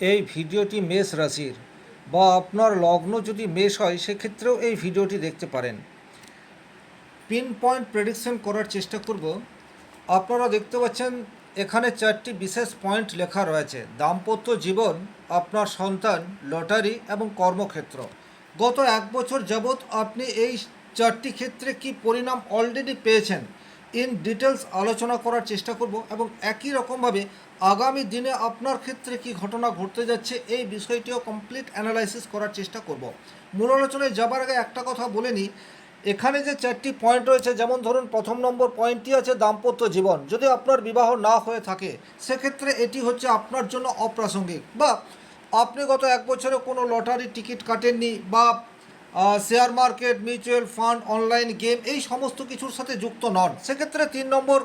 এই ভিডিওটি মেষ রাশির বা আপনার লগ্ন যদি মেষ হয় সেক্ষেত্রেও এই ভিডিওটি দেখতে পারেন। পিন পয়েন্ট প্রেডিকশন করার চেষ্টা করব। আপনারা দেখতে পাচ্ছেন এখানে চারটি বিশেষ পয়েন্ট লেখা রয়েছে: দাম্পত্য জীবন, আপনার সন্তান, লটারি এবং কর্মক্ষেত্র। গত এক বছর যাবৎ আপনি এই চারটি ক্ষেত্রে কি পরিণাম অলরেডি পেয়েছেন ইন ডিটেলস আলোচনা করার চেষ্টা করব, এবং একই রকমভাবে আগামী দিনে আপনার ক্ষেত্রে কি ঘটনা ঘটতে যাচ্ছে এই বিষয়টিও কমপ্লিট অ্যানালাইসিস করার চেষ্টা করব। মূল আলোচনায় যাবার আগে একটা কথা বলে নিই। এখানে যে চারটি পয়েন্ট রয়েছে, যেমন ধরুন প্রথম নম্বর পয়েন্টটি আছে দাম্পত্য জীবন। যদি আপনার বিবাহ না হয়ে থাকে সেক্ষেত্রে এটি হচ্ছে আপনার জন্য অপ্রাসঙ্গিক, বা আপনি গত এক বছরে কোনো লটারি টিকিট কাটেননি, বা share market, mutual fund, online game এই সমস্ত কিছুর সাথে যুক্ত নন, সেক্ষেত্রে 3 নম্বর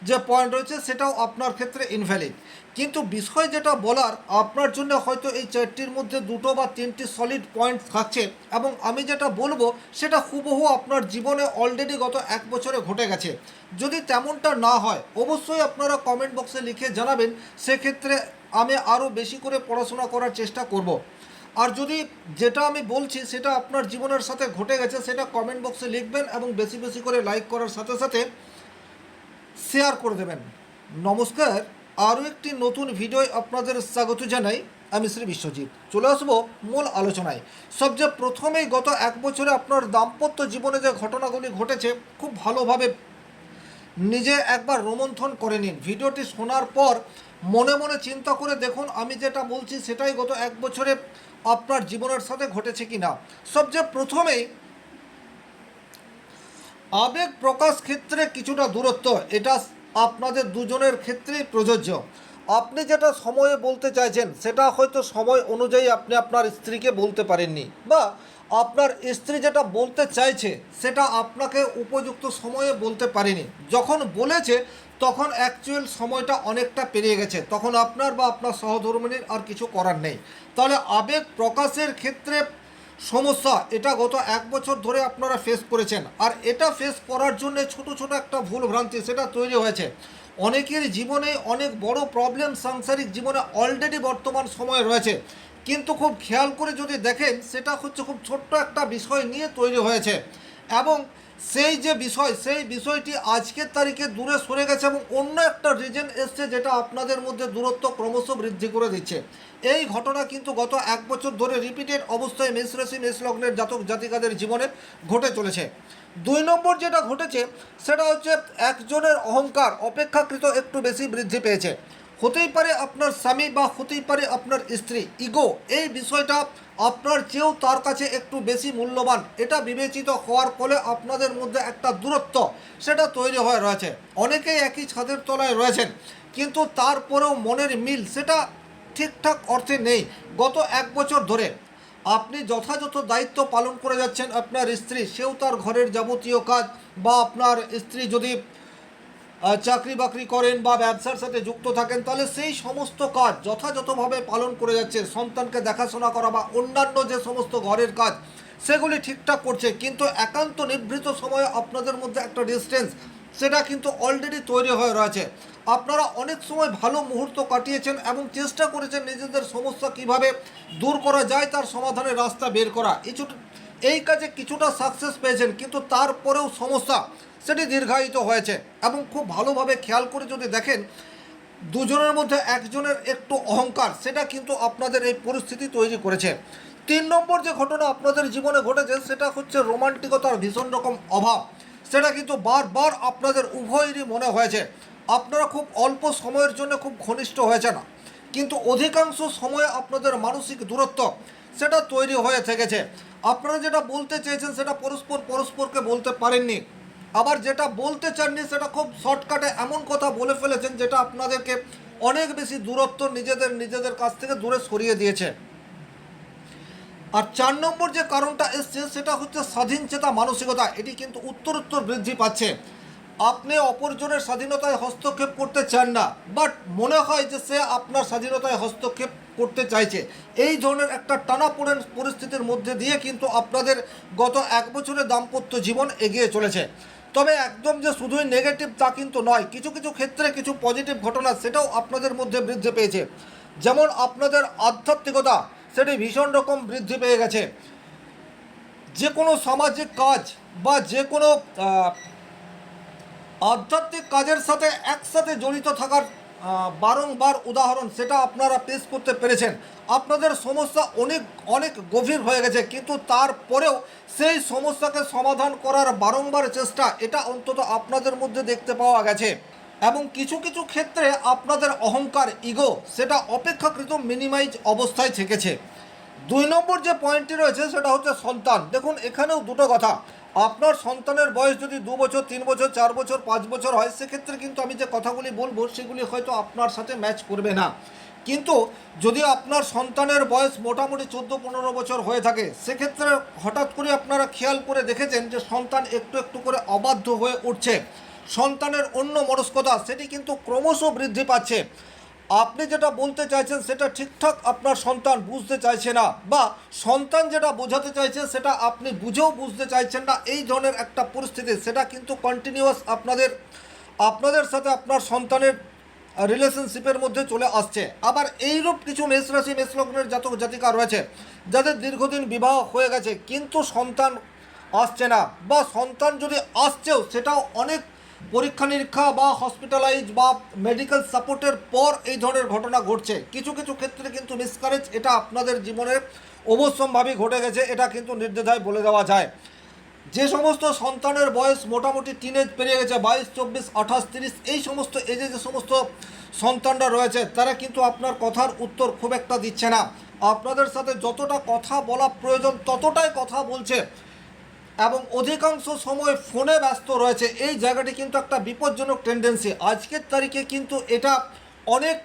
যে পয়েন্ট রয়েছে সেটাও আপনার ক্ষেত্রে ইনভ্যালিড। কিন্তু বিষয় যেটা বলার, আপনার জন্য হয়তো এই চারটির মধ্যে দুটো বা তিনটি সলিড পয়েন্ট থাকছে, এবং আমি যেটা বলবো সেটা হুবহু আপনার জীবনে অলরেডি গত এক বছরে ঘটে গেছে। যদি তেমনটা না হয় অবশ্যই আপনারা কমেন্ট বক্সে লিখে জানাবেন, সেক্ষেত্রে আমি আরও বেশি করে পড়াশোনা করার চেষ্টা করব। আর যদি যেটা আমি বলছি সেটা আপনার জীবনের সাথে ঘটে গেছে সেটা কমেন্ট বক্সে লিখবেন, এবং বেশি বেশি করে লাইক করার সাথে সাথে শেয়ার করে দেবেন। নমস্কার, আরও একটি নতুন ভিডিও আপনাদের স্বাগত জানাই। আমি শ্রী বিশ্বজিৎ। চলে আসবো মূল আলোচনায়। সবচেয়ে প্রথমেই গত এক বছরে আপনার দাম্পত্য জীবনে যে ঘটনাগুলি ঘটেছে খুব ভালোভাবে নিজে একবার রোমন্থন করে নিন। ভিডিওটি শোনার পর মনে মনে চিন্তা করে দেখুন আমি যেটা বলছি সেটাই গত এক বছরে আপনার জীবনের সাথে ঘটেছে কি না। সবচেয়ে প্রথমেই আবেগ প্রকাশ ক্ষেত্রে কিছুটা দূরত্ব, এটা আপনাদের দুজনের ক্ষেত্রেই প্রযোজ্য। আপনি যেটা সময়ে বলতে চাইছেন সেটা হয়তো সময় অনুযায়ী আপনি আপনার স্ত্রীকে বলতে পারেননি, বা আপনার স্ত্রী যেটা বলতে চাইছে সেটা আপনাকে উপযুক্ত সময়ে বলতে পারেনি। যখন বলেছে তখন অ্যাকচুয়াল সময়টা অনেকটা পেরিয়ে গেছে, তখন আপনার বা আপনার সহধর্মিণীর আর কিছু করার নেই। তাহলে আবেগ প্রকাশের ক্ষেত্রে সমস্যা এটা গত এক বছর ধরে আপনারা ফেস করেছেন, আর এটা ফেস করার জন্য ছোট ছোট একটা ভুল ভ্রান্তি সেটা তৈরি হয়েছে। অনেকের জীবনে অনেক বড় প্রবলেম সাংসারিক জীবনে অলরেডি বর্তমান সময়ে রয়েছে, কিন্তু খুব খেয়াল করে যদি দেখেন সেটা হচ্ছে খুব ছোট্ট একটা বিষয় নিয়ে তৈরি হয়েছে, এবং সেই যে বিষয় সেই বিষয়টি আজকের তারিখে দূরে সরে গেছে, এবং অন্য একটা রিজন এসছে যেটা আপনাদের মধ্যে দূরত্ব ক্রমশ বৃদ্ধি করে দিচ্ছে। এই ঘটনা কিন্তু গত এক বছর ধরে রিপিটেড অবস্থায় মেষ রাশি মেষ লগ্নের জাতক জাতিকাদের জীবনে ঘটে চলেছে। 2 নম্বর যেটা ঘটেছে সেটা হচ্ছে একজনের অহংকার অপেক্ষাকৃত একটু বেশি বৃদ্ধি পেয়েছে। হতেই পারে আপনার স্বামী বা হতেই পারে আপনার স্ত্রী, ইগো এই বিষয়টা আপনার চেয়েও তার কাছে একটু বেশি মূল্যবান, এটা বিবেচিত হওয়ার ফলে আপনাদের মধ্যে একটা দূরত্ব সেটা তৈরি হয়ে রয়েছে। অনেকেই একই ছাদের তলায় রয়েছেন কিন্তু তারপরেও মনের মিল সেটা ঠিকঠাক অর্থে নেই। গত এক বছর ধরে আপনি যথাযথ দায়িত্ব পালন করে যাচ্ছেন, আপনার স্ত্রী সেও তার ঘরের যাবতীয় কাজ, বা আপনার স্ত্রী যদি চাকরি বাকরি করেন বা ব্যবসার সাথে যুক্ত থাকেন তাহলে সেই সমস্ত কাজ যথাযথভাবে পালন করে যাচ্ছে। সন্তানকে দেখাশোনা করা বা অন্যান্য যে সমস্ত ঘরের কাজ সেগুলি ঠিকঠাক করছে, কিন্তু একান্ত নিভৃত সময়ে আপনাদের মধ্যে একটা ডিস্টেন্স সেটা কিন্তু অলরেডি তৈরি হয়ে রয়েছে। আপনারা অনেক সময় ভালো মুহূর্ত কাটিয়েছেন এবং চেষ্টা করেছেন নিজেদের সমস্যা কিভাবে দূর করা যায় তার সমাধানের রাস্তা বের করা। এই কাজে কিছুটা সাকসেস পেয়েছেন, কিন্তু তারপরেও সমস্যা সেটি দীর্ঘায়িত হয়েছে। এবং খুব ভালোভাবে খেয়াল করে যদি দেখেন দুজনের মধ্যে একজনের একটু অহংকার সেটা কিন্তু আপনাদের এই পরিস্থিতি তৈরি করেছে। 3 নম্বর যে ঘটনা আপনাদের জীবনে ঘটেছে সেটা হচ্ছে রোমান্টিকতার ভীষণ রকম অভাব, সেটা কিন্তু বারবার আপনাদের উভয়েরই মনে হয়েছে। আপনারা খুব অল্প সময়ের জন্য খুব ঘনিষ্ঠ হয়েছে না, কিন্তু অধিকাংশ সময়ে আপনাদের মানসিক দূরত্ব সেটা তৈরি হয়ে থেকেছে। আপনারা যেটা বলতে চেয়েছেন সেটা পরস্পরকে বলতে পারেননি, আবার যেটা বলতে চাননি সেটা খুব শর্টকাটে এমন কথা বলে ফেলেছেন যেটা আপনাদেরকে অনেক বেশি দূরত্ব নিজেদের কাছ থেকে দূরে সরিয়ে দিয়েছে। আর 4 নম্বর যে কারণটা এসছে সেটা হচ্ছে স্বাধীনচেতা মানসিকতা, এটি কিন্তু উত্তরোত্তর বৃদ্ধি পাচ্ছে। আপনি অপরজনের স্বাধীনতায় হস্তক্ষেপ করতে চান না, বাট মনে হয় যে সে আপনার স্বাধীনতায় হস্তক্ষেপ করতে চাইছে। এই ধরনের একটা টানাপোড়েন পরিস্থিতির মধ্যে দিয়ে কিন্তু আপনাদের গত এক বছরের দাম্পত্য জীবন এগিয়ে চলেছে। তবে একদম যে শুধুই নেগেটিভ তা কিন্তু নয়, কিছু কিছু ক্ষেত্রে কিছু পজিটিভ ঘটনা সেটাও আপনাদের মধ্যে বৃদ্ধি পেয়েছে। যেমন আপনাদের আধ্যাত্মিকতা সেটি ভীষণ রকম বৃদ্ধি পেয়ে গেছে। যে কোনো সামাজিক কাজ বা যে কোনো আধ্যাত্মিক কাজের সাথে একসাথে জড়িত থাকার বারংবার উদাহরণ সেটা আপনারা পেশ করতে পেরেছেন। আপনাদের সমস্যা অনেক অনেক গভীর হয়ে গেছে, কিন্তু তারপরেও সেই সমস্যাকে সমাধান করার বারংবার চেষ্টা এটা অন্তত আপনাদের মধ্যে দেখতে পাওয়া গেছে। এবং কিছু কিছু ক্ষেত্রে আপনাদের অহংকার ইগো সেটা অপেক্ষাকৃত মিনিমাইজ অবস্থায় থেকেছে। 2 নম্বর যে পয়েন্টটি রয়েছে সেটা হচ্ছে সন্তান। দেখুন, এখানেও দুটো কথা। আপনার সন্তানের বয়স যদি 2 বছর, 3 বছর, 4 বছর, 5 বছর হয়, সেক্ষেত্রে কিন্তু আমি যে কথাগুলি বলবো সেগুলি হয়তো আপনার সাথে ম্যাচ করবে না। কিন্তু যদি আপনার সন্তানের বয়স মোটামুটি 14-15 বছর হয়ে থাকে, সেক্ষেত্রে হঠাৎ করে আপনারা খেয়াল করে দেখেছেন যে সন্তান একটু একটু করে অবাধ্য হয়ে উঠছে। সন্তানের অন্য মনস্কতা সেটি কিন্তু ক্রমশ বৃদ্ধি পাচ্ছে। আপনি যেটা বলতে চাইছেন সেটা ঠিকঠাক আপনার সন্তান বুঝতে চাইছে না, বা সন্তান যেটা বোঝাতে চাইছে সেটা আপনি বুঝেও বুঝতে চাইছেন না, এই ধরনের একটা পরিস্থিতি সেটা কিন্তু কন্টিনিউয়াস আপনাদের সাথে আপনার সন্তানের রিলেশনশিপের মধ্যে চলে আসছে। আবার এইরূপ কিছু মেষ রাশি মেষ লগ্নের জাতক জাতিকা রয়েছে যাদের দীর্ঘদিন বিবাহ হয়ে গেছে কিন্তু সন্তান আসছে না, বা সন্তান যদি আসছেও সেটাও অনেক পরীক্ষা নিরীক্ষা বা হসপিটালাইজ বা মেডিকেল সাপোর্টের পর এই ধরনের ঘটনা ঘটছে। কিছু কিছু ক্ষেত্রে কিন্তু মিসক্যারেজ এটা আপনাদের জীবনের অবশ্যম্ভাবী ঘটে গেছে, এটা কিন্তু নির্দ্বিধায় বলে দেওয়া যায়। যে সমস্ত সন্তানের বয়স মোটামুটি টিনেজ পেরিয়ে গেছে, 22, 24, 28, 30, এই সমস্ত এজে যে সমস্ত সন্তানরা রয়েছে তারা কিন্তু আপনার কথার উত্তর খুব একটা দিচ্ছে না। আপনাদের সাথে যতটা কথা বলা প্রয়োজন ততটাই কথা বলছে এবং অধিকাংশ সময় ফোনে ব্যস্ত রয়েছে। এই জায়গাটি কিন্তু একটা বিপজ্জনক টেন্ডেন্সি। আজকের তারিখে কিন্তু এটা অনেক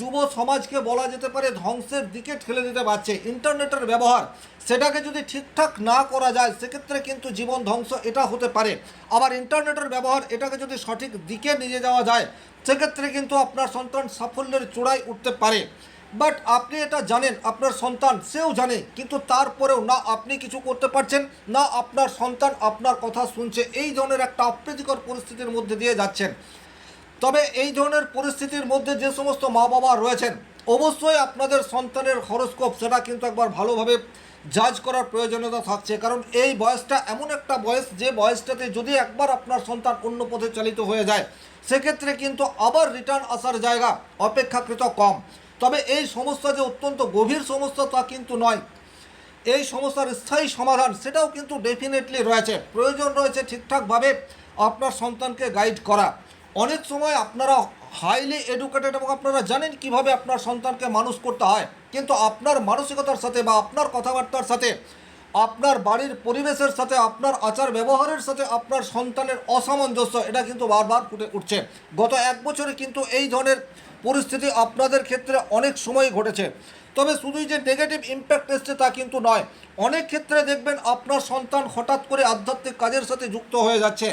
যুব সমাজকে বলা যেতে পারে ধ্বংসের দিকে ঠেলে দিতে পারছে। ইন্টারনেটের ব্যবহার সেটাকে যদি ঠিকঠাক না করা যায় সেক্ষেত্রে কিন্তু জীবন ধ্বংস এটা হতে পারে। আবার ইন্টারনেটের ব্যবহার এটাকে যদি সঠিক দিকে নিয়ে যাওয়া যায় সেক্ষেত্রে কিন্তু আপনার সন্তান সাফল্যের চূড়ায় উঠতে পারে। বাট আপনি এটা জানেন, আপনার সন্তান সেও জানে, কিন্তু তারপরেও না আপনি কিছু করতে পারছেন না আপনার সন্তান আপনার কথা শুনছে। এই ধরনের একটা অপ্রীতিকর পরিস্থিতির মধ্যে দিয়ে যাচ্ছেন। তবে এই ধরনের পরিস্থিতির মধ্যে যে সমস্ত মা বাবা রয়েছেন অবশ্যই আপনাদের সন্তানের হরোস্কোপ সেটা কিন্তু একবার ভালোভাবে জাজ করার প্রয়োজনীয়তা থাকছে। কারণ এই বয়সটা এমন একটা বয়স যে বয়সটাতে যদি একবার আপনার সন্তান অন্য পথে চালিত হয়ে যায় সেক্ষেত্রে কিন্তু আবার রিটার্ন আসার জায়গা অপেক্ষাকৃত কম। তবে এই সমস্যা যে অত্যন্ত গভীর সমস্যা তা কিন্তু নয়। এই সমস্যার স্থায়ী সমাধান সেটাও কিন্তু ডেফিনেটলি রয়েছে। প্রয়োজন রয়েছে ঠিকঠাকভাবে আপনার সন্তানকে গাইড করা। অনেক সময় আপনারা হাইলি এডুকেটেড এবং আপনারা জানেন কিভাবে আপনার সন্তানকে মানুষ করতে হয়, কিন্তু আপনার মানসিকতার সাথে বা আপনার কথাবার্তার সাথে, আপনার বাড়ির পরিবেশের সাথে, আপনার আচার ব্যবহারের সাথে আপনার সন্তানের অসামঞ্জস্য এটা কিন্তু বারবার ফুটে উঠছে। গত 1 বছরে কিন্তু এই ধরনের পরিস্থিতি আপনাদের ক্ষেত্রে অনেক সময় ঘটেছে। তবে শুধুই যে নেগেটিভ ইম্প্যাক্ট এসছে তা কিন্তু নয়। অনেক ক্ষেত্রে দেখবেন আপনার সন্তান হঠাৎ করে আধ্যাত্মিক কাজের সাথে যুক্ত হয়ে যাচ্ছে।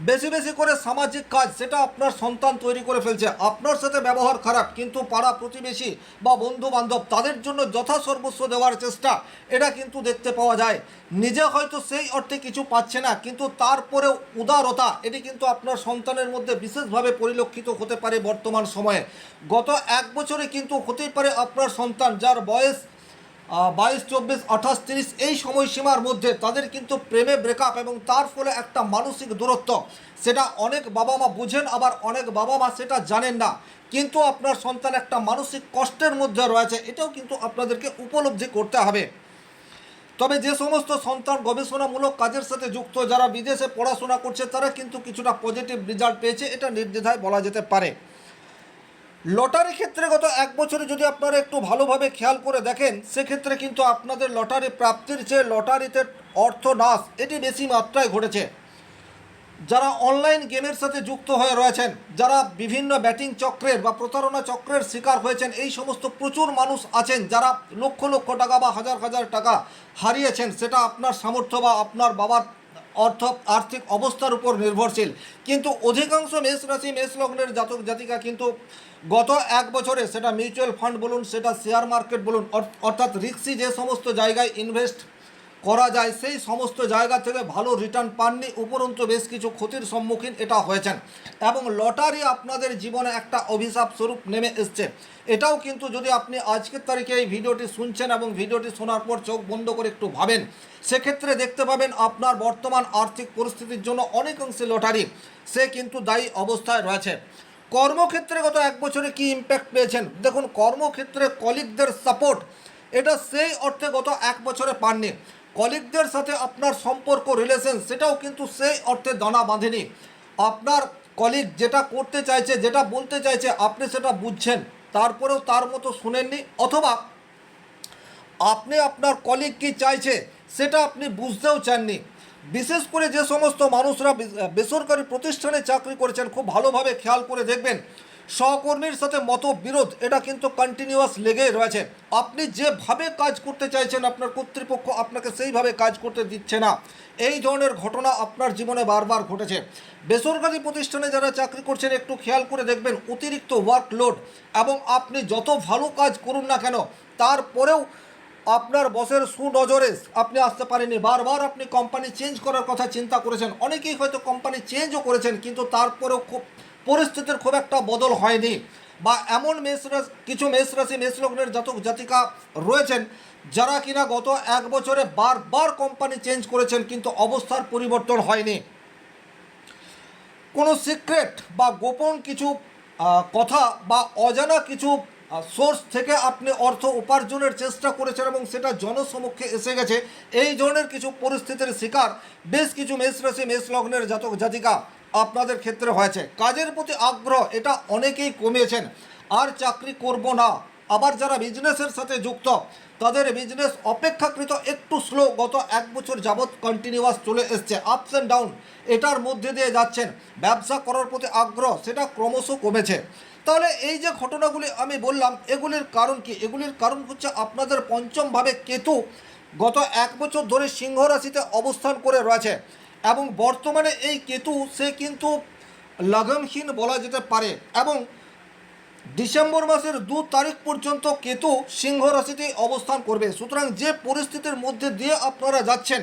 বেশি বেশি করে সামাজিক কাজ সেটা আপনার সন্তান তৈরি করে ফেলছে। আপনার সাথে ব্যবহার খারাপ, কিন্তু পাড়া প্রতিবেশী বা বন্ধু বান্ধব তাদের জন্য যথাসর্বস্ব দেওয়ার চেষ্টা এটা কিন্তু দেখতে পাওয়া যায়। নিজে হয়তো সেই অর্থে কিছু পাচ্ছে না, কিন্তু তারপরেও উদারতা এটি কিন্তু আপনার সন্তানের মধ্যে বিশেষভাবে পরিলক্ষিত হতে পারে বর্তমান সময়ে। গত 1 বছরে কিন্তু হতেই পারে আপনার সন্তান যার বয়স 22, 24, 28, 30 এই সময়সীমার মধ্যে তাদের কিন্তু প্রেমে ব্রেকআপ এবং তার ফলে একটা মানসিক দূরত্ব সেটা অনেক বাবা মা বুঝেন, আবার অনেক বাবা মা সেটা জানেন না। কিন্তু আপনার সন্তান একটা মানসিক কষ্টের মধ্যে রয়েছে, এটাও কিন্তু আপনাদেরকে উপলব্ধি করতে হবে। তবে যে সমস্ত সন্তান গবেষণামূলক কাজের সাথে যুক্ত, যারা বিদেশে পড়াশোনা করছে তারা কিন্তু কিছুটা পজিটিভ রেজাল্ট পেয়েছে, এটা নির্দ্বিধায় বলা যেতে পারে। লটারি ক্ষেত্রে গত 1 বছরে যদি আপনারা একটু ভালোভাবে খেয়াল করে দেখেন সেক্ষেত্রে কিন্তু আপনাদের লটারি প্রাপ্তির চেয়ে লটারিতে অর্থ নাশ এটি বেশি মাত্রায় ঘটেছে। যারা অনলাইন গেমের সাথে যুক্ত হয়ে রয়েছেন, যারা বিভিন্ন ব্যাটিং চক্রের বা প্রতারণা চক্রের শিকার হয়েছেন, এই সমস্ত প্রচুর মানুষ আছেন যারা লক্ষ লক্ষ টাকা বা হাজার হাজার টাকা হারিয়েছেন। সেটা আপনার সামর্থ্য বা আপনার বাবার আর্থিক অবস্থার উপর নির্ভরশীল। কিন্তু অধিকাংশ মেষ রাশি মেষ লগ্নের জাতক জাতিকা কিন্তু গত 1 বছরে সেটা মিউচুয়াল ফান্ড বলুন, সেটা শেয়ার মার্কেট বলুন, অর্থাৎ রিস্কি যে সমস্ত জায়গায় ইনভেস্ট করা যায় সেই সমস্ত জায়গা থেকে ভালো রিটার্ন পাননি, উপরন্তু বেশ কিছু ক্ষতির সম্মুখীন এটা হয়েছেন এবং লটারি আপনাদের জীবনে একটা অভিশাপ স্বরূপ নেমে এসছে। এটাও কিন্তু যদি আপনি আজকের তারিখে এই ভিডিওটি শুনছেন এবং ভিডিওটি শোনার পর চোখ বন্ধ করে একটু ভাবেন, সেক্ষেত্রে দেখতে পাবেন আপনার বর্তমান আর্থিক পরিস্থিতির জন্য অনেকাংশে লটারি সে কিন্তু দায়ী অবস্থায় রয়েছে। কর্মক্ষেত্রে গত এক বছরে কি ইম্প্যাক্ট পেয়েছেন? দেখুন, কর্মক্ষেত্রে কলিগদের সাপোর্ট এটা সেই অর্থে গত এক বছরে পাননি। কলিগদের সাথে আপনার সম্পর্ক রিলেশন সেটাও কিন্তু সেই অর্থে দানা বাঁধেনি। আপনার কলিগ যেটা করতে চাইছে, যেটা বলতে চাইছে, আপনি সেটা বুঝছেন, তারপরেও তার মতো শুনেননি, অথবা আপনি আপনার কলিগ কী চাইছে সেটা আপনি বুঝতেও চাননি। বিশেষ করে যে সমস্ত মানুষরা বেসরকারি প্রতিষ্ঠানে চাকরি করেছেন, খুব ভালোভাবে খেয়াল করে দেখবেন, সহকর্মীর সাথে মতবিরোধ এটা কিন্তু কন্টিনিউয়াস লেগেই রয়েছে। আপনি যেভাবে কাজ করতে চাইছেন আপনার কর্তৃপক্ষ আপনাকে সেইভাবে কাজ করতে দিচ্ছে না। এই ধরনের ঘটনা আপনার জীবনে বারবার ঘটেছে। বেসরকারি প্রতিষ্ঠানে যারা চাকরি করছেন একটু খেয়াল করে দেখবেন, অতিরিক্ত ওয়ার্কলোড এবং আপনি যত ভালো কাজ করুন না কেন তারপরেও আপনার বসের সুনজরে আপনি আসতে পারেননি। বারবার আপনি কোম্পানি চেঞ্জ করার কথা চিন্তা করেছেন, অনেকেই হয়তো কোম্পানি চেঞ্জও করেছেন, কিন্তু তারপরেও খুব পরিস্থিতির খুব একটা বদল হয়নি। বা এমন কিছু মেষ রাশি মেষ লগ্নের জাতক জাতিকা রয়েছেন যারা কিনা গত এক বছরে বারবার কোম্পানি চেঞ্জ করেছেন কিন্তু অবস্থার পরিবর্তন হয়নি। কোনো সিক্রেট বা গোপন কিছু কথা বা অজানা কিছু সোর্স থেকে আপনি অর্থ উপার্জনের চেষ্টা করেছেন এবং সেটা জনসমক্ষে এসে গেছে। এই ধরনের কিছু পরিস্থিতির শিকার বেশ কিছু মেষ রাশি মেষ লগ্নের জাতক জাতিকা আপনাদের ক্ষেত্রে হয়েছে। কাজের প্রতি আগ্রহ এটা অনেকেই কমিয়েছেন, আর চাকরি করব না। আবার যারা বিজনেসের সাথে যুক্ত তাদের বিজনেস অপেক্ষাকৃত একটু স্লো, গত এক বছর যাবৎ কন্টিনিউয়াস চলে এসছে, আপস অ্যান্ড ডাউন এটার মধ্যে দিয়ে যাচ্ছেন। ব্যবসা করার প্রতি আগ্রহ সেটা ক্রমশ কমেছে। তাহলে এই যে ঘটনাগুলি আমি বললাম এগুলির কারণ কি? এগুলির কারণ হচ্ছে আপনাদের পঞ্চমভাবে কেতু গত এক বছর ধরে সিংহ রাশিতে অবস্থান করে রয়েছে এবং বর্তমানে এই কেতু সে কিন্তু লগনহীন বলা যেতে পারে এবং ডিসেম্বর মাসের 2 তারিখ পর্যন্ত কেতু সিংহ রাশিতে অবস্থান করবে। সুতরাং যে পরিস্থিতির মধ্যে দিয়ে আপনারা যাচ্ছেন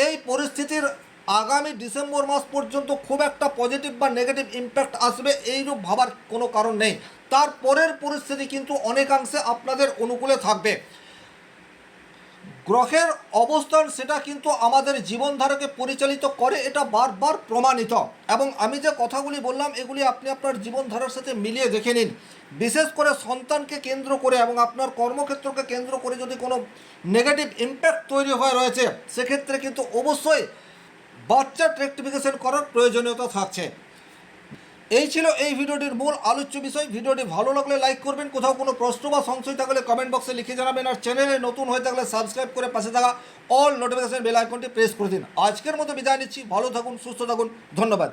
এই পরিস্থিতির আগামী ডিসেম্বর মাস পর্যন্ত খুব একটা পজিটিভ বা নেগেটিভ ইম্প্যাক্ট আসবে এইরূপ ভাবার কোনো কারণ নেই। তারপরের পরিস্থিতি কিন্তু অনেকাংশে আপনাদের অনুকূলে থাকবে। গ্রহের অবস্থান সেটা কিন্তু আমাদের জীবনধারাকে পরিচালিত করে, এটা বারবার প্রমাণিত। এবং আমি যে কথাগুলি বললাম এগুলি আপনি আপনার জীবনধারার সাথে মিলিয়ে দেখে নিন। বিশেষ করে সন্তানকে কেন্দ্র করে এবং আপনার কর্মক্ষেত্রকে কেন্দ্র করে যদি কোনো নেগেটিভ ইম্প্যাক্ট তৈরি হয়ে রয়েছে সেক্ষেত্রে কিন্তু অবশ্যই বাচ্চার রেকটিফিকেশন করার প্রয়োজনীয়তা থাকছে। এই ছিল এই ভিডিওটির মূল আলোচ্য বিষয়। ভিডিওটি ভালো লাগলে লাইক করবেন, কোথাও কোনো প্রশ্ন বা সংশয় থাকলে কমেন্ট বক্সে লিখে জানাবেন, আর চ্যানেলে নতুন হয়ে থাকলে সাবস্ক্রাইব করে পাশে থাকা অল নোটিফিকেশন বেল আইকনটি প্রেস করে দিন। আজকের মতো বিদায় নিচ্ছি, ভালো থাকুন, সুস্থ থাকুন, ধন্যবাদ।